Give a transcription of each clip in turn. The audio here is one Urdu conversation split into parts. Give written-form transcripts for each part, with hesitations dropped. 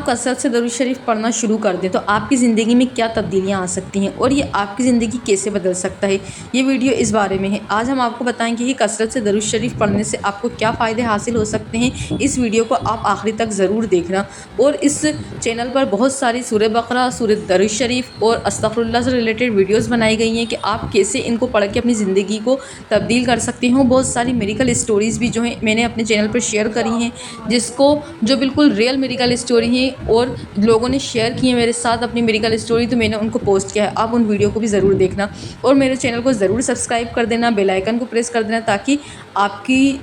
آپ کثرت سے درود شریف پڑھنا شروع کر دیں تو آپ کی زندگی میں کیا تبدیلیاں آ سکتی ہیں اور یہ آپ کی زندگی کیسے بدل سکتا ہے، یہ ویڈیو اس بارے میں ہے۔ آج ہم آپ کو بتائیں گے کہ کثرت سے درود شریف پڑھنے سے آپ کو کیا فائدے حاصل ہو سکتے ہیں۔ اس ویڈیو کو آپ آخری تک ضرور دیکھنا، اور اس چینل پر بہت ساری سورہ بقرہ، سورہ درود شریف اور استغفر اللہ سے ریلیٹڈ ویڈیوز بنائی گئی ہیں کہ آپ کیسے ان کو پڑھ کے اپنی زندگی کو تبدیل کر سکتے ہیں۔ بہت ساری میریکل اسٹوریز بھی جو ہیں میں نے اپنے چینل پر شیئر کری ہیں، جس کو جو بالکل ریئل میریکل اسٹوری ہیں اور لوگوں نے شیئر کی ہیں میرے ساتھ اپنی میریکل اسٹوری، تو میں نے ان کو پوسٹ کیا ہے۔ آپ ان ویڈیو کو بھی ضرور دیکھنا اور میرے چینل کو ضرور سبسکرائب کر دینا، بیل آئیکن کو پریس کر دینا، تاکہ آپ کی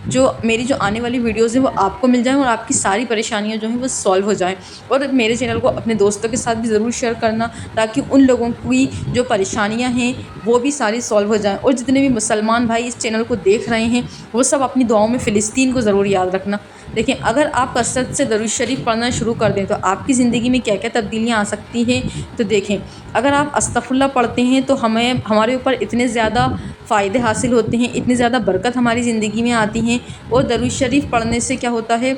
میری جو آنے والی ویڈیوز ہیں وہ آپ کو مل جائیں اور آپ کی ساری پریشانیاں جو ہیں وہ سالو ہو جائیں۔ اور میرے چینل کو اپنے دوستوں کے ساتھ بھی ضرور شیئر کرنا، تاکہ ان لوگوں کی جو پریشانیاں ہیں وہ بھی ساری سالو ہو جائیں۔ اور جتنے بھی مسلمان بھائی اس چینل کو دیکھ رہے ہیں وہ سب اپنی دعاؤں میں فلسطین کو ضرور یاد رکھنا۔ دیکھیں، اگر آپ کثرت سے درود شریف پڑھنا شروع کر دیں تو آپ کی زندگی میں کیا کیا تبدیلیاں آ سکتی ہیں۔ تو دیکھیں، اگر آپ استغفر اللہ پڑھتے ہیں تو ہمارے اوپر اتنے زیادہ فائدے حاصل ہوتے ہیں، اتنی زیادہ برکت ہماری زندگی میں آتی ہیں۔ اور درود شریف پڑھنے سے کیا ہوتا ہے،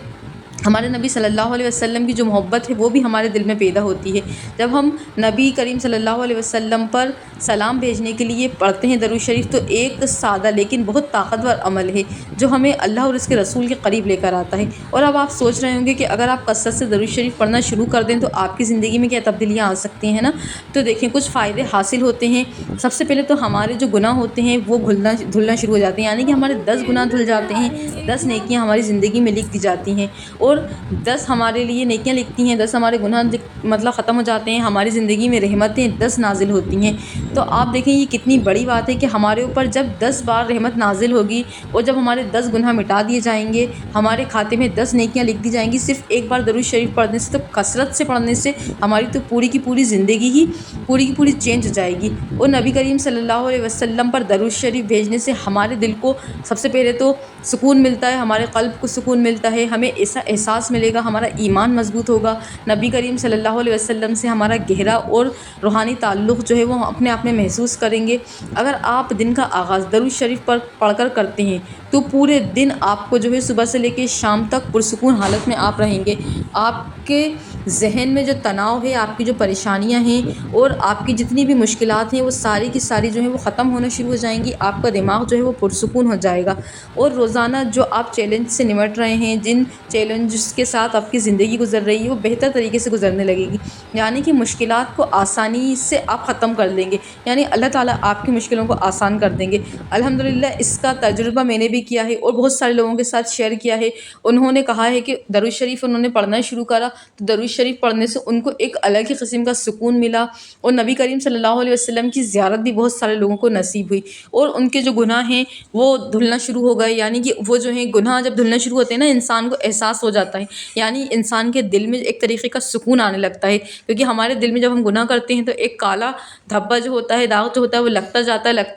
ہمارے نبی صلی اللہ علیہ وسلم کی جو محبت ہے وہ بھی ہمارے دل میں پیدا ہوتی ہے۔ جب ہم نبی کریم صلی اللہ علیہ وسلم پر سلام بھیجنے کے لیے پڑھتے ہیں درود شریف، تو ایک سادہ لیکن بہت طاقتور عمل ہے جو ہمیں اللہ اور اس کے رسول کے قریب لے کر آتا ہے۔ اور اب آپ سوچ رہے ہوں گے کہ اگر آپ کثرت سے درود شریف پڑھنا شروع کر دیں تو آپ کی زندگی میں کیا تبدیلیاں آ سکتی ہیں نا۔ تو دیکھیں، کچھ فائدے حاصل ہوتے ہیں۔ سب سے پہلے تو ہمارے جو گناہ ہوتے ہیں وہ دھلنا شروع ہو جاتے ہیں، یعنی کہ ہمارے 10 گناہ دھل جاتے ہیں، 10 نیکیاں ہماری زندگی میں لکھ دی جاتی ہیں، اور 10 ہمارے لیے نیکیاں لکھتی ہیں، 10 ہمارے گناہ ختم ہو جاتے ہیں، ہماری زندگی میں رحمتیں 10 نازل ہوتی ہیں۔ تو آپ دیکھیں یہ کتنی بڑی بات ہے کہ ہمارے اوپر جب 10 بار رحمت نازل ہوگی اور جب ہمارے 10 گناہ مٹا دیے جائیں گے، ہمارے کھاتے میں 10 نیکیاں لکھ دی جائیں گی صرف ایک بار درود شریف پڑھنے سے۔ تو کثرت سے پڑھنے سے ہماری تو پوری کی پوری زندگی ہی پوری کی پوری چینج ہو جائے گی۔ اور نبی کریم صلی اللہ علیہ وسلم پر درود شریف بھیجنے سے ہمارے دل کو سب سے پہلے تو سکون ملتا ہے، ہمارے قلب کو سکون ملتا ہے، ہمیں ایسا احساس ملے گا، ہمارا ایمان مضبوط ہوگا، نبی کریم صلی اللہ علیہ وسلم سے ہمارا گہرا اور روحانی تعلق جو ہے وہ اپنے آپ میں محسوس کریں گے۔ اگر آپ دن کا آغاز درود شریف پر پڑھ کر کرتے ہیں تو پورے دن آپ کو جو ہے صبح سے لے کے شام تک پرسکون حالت میں آپ رہیں گے۔ آپ کے ذہن میں جو تناؤ ہے، آپ کی جو پریشانیاں ہیں اور آپ کی جتنی بھی مشکلات ہیں وہ ساری کی ساری جو ہے وہ ختم ہونا شروع ہو جائیں گی۔ آپ کا دماغ جو ہے وہ پرسکون ہو جائے گا، اور روزانہ جو آپ چیلنج سے نمٹ رہے ہیں، جن چیلنجز کے ساتھ آپ کی زندگی گزر رہی ہے وہ بہتر طریقے سے گزرنے لگے گی، یعنی کہ مشکلات کو آسانی سے آپ ختم کر لیں گے، یعنی اللہ تعالیٰ آپ کی مشکلوں کو آسان کر دیں گے۔ الحمدللہ اس کا تجربہ میں نے بھی کیا ہے اور بہت سارے لوگوں کے ساتھ شیئر کیا ہے۔ انہوں نے کہا ہے کہ درود شریف انہوں نے پڑھنا شروع کرا تو درود شریف پڑھنے سے ان کو ایک الگ ہی قسم کا سکون ملا، اور نبی کریم صلی اللہ علیہ وسلم کی زیارت بھی بہت سارے لوگوں کو نصیب ہوئی، اور ان کے جو گناہ ہیں وہ دھلنا شروع ہو گئے۔ یعنی کہ وہ جو ہیں گناہ جب دھلنا شروع ہوتے ہیں نا، انسان کو احساس ہو جاتا ہے، یعنی انسان کے دل میں ایک طریقے کا سکون آنے لگتا ہے، کیونکہ ہمارے دل میں جب ہم گناہ کرتے ہیں تو ایک کالا دھبا جو ہوتا ہے، داغ جو ہوتا ہے وہ لگتا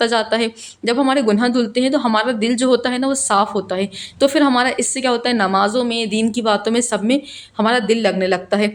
جاتا ہے۔ جب ہمارے گناہ دھلتے ہیں تو ہمارا دل جو ہوتا ہے نا وہ صاف ہوتا ہے، تو پھر ہمارا اس سے کیا ہوتا ہے، نمازوں میں، دین کی باتوں میں، سب میں ہمارا دل لگنے لگتا ہے،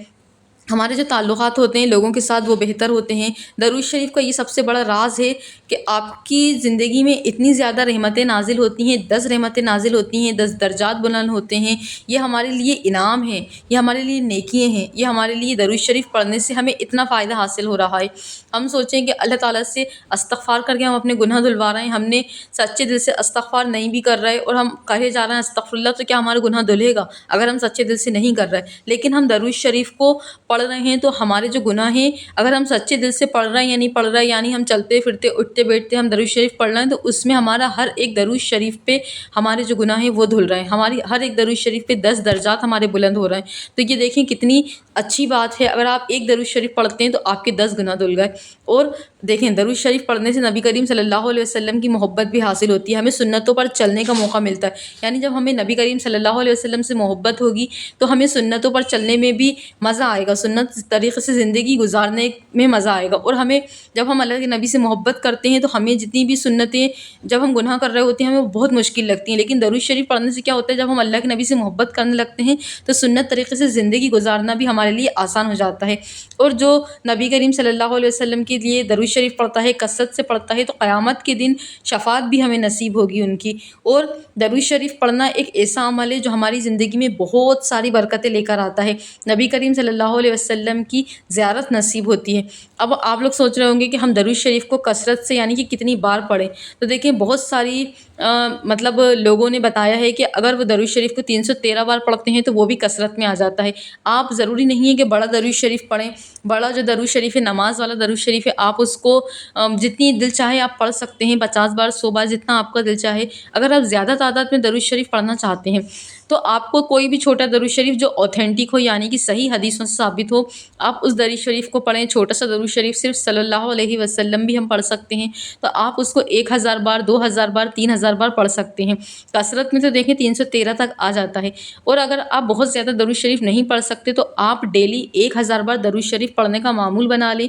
ہمارے جو تعلقات ہوتے ہیں لوگوں کے ساتھ وہ بہتر ہوتے ہیں۔ درود شریف کا یہ سب سے بڑا راز ہے کہ آپ کی زندگی میں اتنی زیادہ رحمتیں نازل ہوتی ہیں، 10 رحمتیں نازل ہوتی ہیں، 10 درجات بلند ہوتے ہیں۔ یہ ہمارے لیے انعام ہے، یہ ہمارے لیے نیکیاں ہیں، یہ ہمارے لیے درود شریف پڑھنے سے ہمیں اتنا فائدہ حاصل ہو رہا ہے۔ ہم سوچیں کہ اللہ تعالیٰ سے استغفار کر کے ہم اپنے گناہ دھلوا رہے ہیں، ہم نے سچے دل سے استغفار نہیں بھی کر رہے اور ہم کہے جا رہے ہیں استغفر اللہ، تو کیا ہمارا گناہ دھلے گا اگر ہم سچے دل سے نہیں کر رہے؟ لیکن ہم درود شریف کو پڑھ رہے ہیں تو ہمارے جو گناہ ہیں، اگر ہم سچے دل سے پڑھ رہے ہیں یا نہیں پڑھ رہے، یعنی ہم چلتے پھرتے اٹھتے بیٹھتے ہم درود شریف پڑھ رہے ہیں، تو اس میں ہمارا ہر ایک درود شریف پہ ہمارے جو گناہ ہیں وہ دھل رہے ہیں، ہماری ہر ایک درود شریف پہ 10 درجات ہمارے بلند ہو رہے ہیں۔ تو یہ دیکھیں کتنی اچھی بات ہے، اگر آپ ایک درود شریف پڑھتے ہیں تو آپ کے 10 گناہ دھل گئے۔ اور دیکھیں، درود شریف پڑھنے سے نبی کریم صلی اللہ علیہ وسلم کی محبت بھی حاصل ہوتی ہے، ہمیں سنتوں پر چلنے کا موقع ملتا ہے، یعنی جب ہمیں نبی کریم صلی اللہ علیہ وسلم سے محبت ہوگی تو ہمیں سنتوں پر چلنے میں بھی مزہ آئے گا، سنت طریقے سے زندگی گزارنے میں مزہ آئے گا۔ اور ہمیں جب ہم اللہ کے نبی سے محبت کرتے ہیں تو ہمیں جتنی بھی سنتیں جب ہم گناہ کر رہے ہوتے ہیں ہمیں وہ بہت مشکل لگتی ہیں، لیکن درود شریف پڑھنے سے کیا ہوتا ہے، جب ہم اللہ کے نبی سے محبت کرنے لگتے ہیں تو سنت طریقے سے زندگی گزارنا بھی ہمارے لیے آسان ہو جاتا ہے۔ اور جو نبی کریم صلی اللہ علیہ وسلم کے لیے درود شریف پڑھتا ہے، کثرت سے پڑھتا ہے، تو قیامت کے دن شفاعت بھی ہمیں نصیب ہوگی ان کی۔ اور درود شریف پڑھنا ایک ایسا عمل ہے جو ہماری زندگی میں بہت ساری برکتیں لے کر آتا ہے۔ نبی کریم صلی اللہ علیہ وسلم کی زیارت نصیب ہوتی ہے۔ اب آپ لوگ سوچ رہے ہوں گے کہ ہم درود شریف کو کثرت سے یعنی کہ کتنی بار پڑھیں، تو دیکھیں بہت ساری مطلب لوگوں نے بتایا ہے کہ اگر وہ درود شریف کو 313 بار پڑھتے ہیں تو وہ بھی کثرت میں آ جاتا ہے۔ آپ ضروری نہیں ہے کہ بڑا درود شریف پڑھیں، بڑا جو درود شریف ہے نماز والا درود شریف ہے، آپ اس کو جتنی دل چاہے آپ پڑھ سکتے ہیں، 50 بار 100 بار جتنا آپ کا دل چاہے۔ اگر آپ زیادہ تعداد میں درود شریف پڑھنا چاہتے ہیں تو آپ کو کوئی بھی چھوٹا درود شریف جو اوتھینٹک ہو یعنی کہ صحیح حدیثوں سے ثابت ہو، آپ اس درود شریف کو پڑھیں۔ چھوٹا سا درود شریف صرف صلی اللہ علیہ وسلم بھی ہم پڑھ سکتے ہیں، تو آپ اس کو 1000 بار 2000 بار 3000 بار پڑھ سکتے ہیں۔ کثرت میں تو دیکھیں 313 تک آ جاتا ہے۔ اور اگر آپ بہت زیادہ درود شریف نہیں پڑھ سکتے تو آپ ڈیلی 1000 بار درود شریف پڑھنے کا معمول بنا لیں۔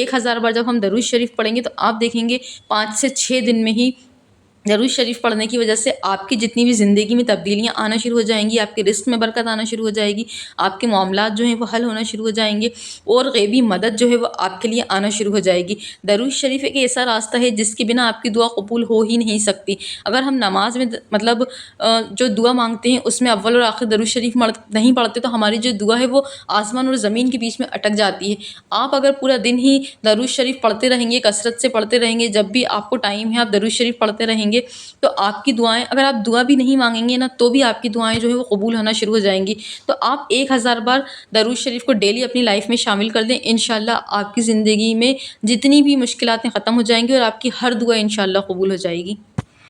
1000 بار جب ہم درود شریف پڑھیں گے تو آپ دیکھیں گے 5 سے 6 دن میں ہی درود شریف پڑھنے کی وجہ سے آپ کی جتنی بھی زندگی میں تبدیلیاں آنا شروع ہو جائیں گی، آپ کے رزق میں برکت آنا شروع ہو جائے گی، آپ کے معاملات جو ہیں وہ حل ہونا شروع ہو جائیں گے، اور غیبی مدد جو ہے وہ آپ کے لیے آنا شروع ہو جائے گی۔ درود شریف ایک ایسا راستہ ہے جس کے بنا آپ کی دعا قبول ہو ہی نہیں سکتی۔ اگر ہم نماز میں مطلب جو دعا مانگتے ہیں اس میں اول اور آخر درود شریف نہیں پڑھتے تو ہماری جو دعا ہے وہ آسمان اور زمین کے بیچ میں اٹک جاتی ہے۔ آپ اگر پورا دن ہی درود شریف پڑھتے رہیں گے، کثرت سے پڑھتے رہیں گے، جب بھی آپ کو ٹائم ہے آپ درود شریف پڑھتے رہیں گے تو آپ کی دعائیں، اگر آپ دعا بھی نہیں مانگیں گے نا تو بھی آپ کی دعائیں جو ہے وہ قبول ہونا شروع ہو جائیں گی۔ تو آپ 1000 بار درود شریف کو ڈیلی اپنی لائف میں شامل کر دیں، انشاءاللہ آپ کی زندگی میں جتنی بھی مشکلات ختم ہو جائیں گی اور آپ کی ہر دعا انشاءاللہ قبول ہو جائے گی۔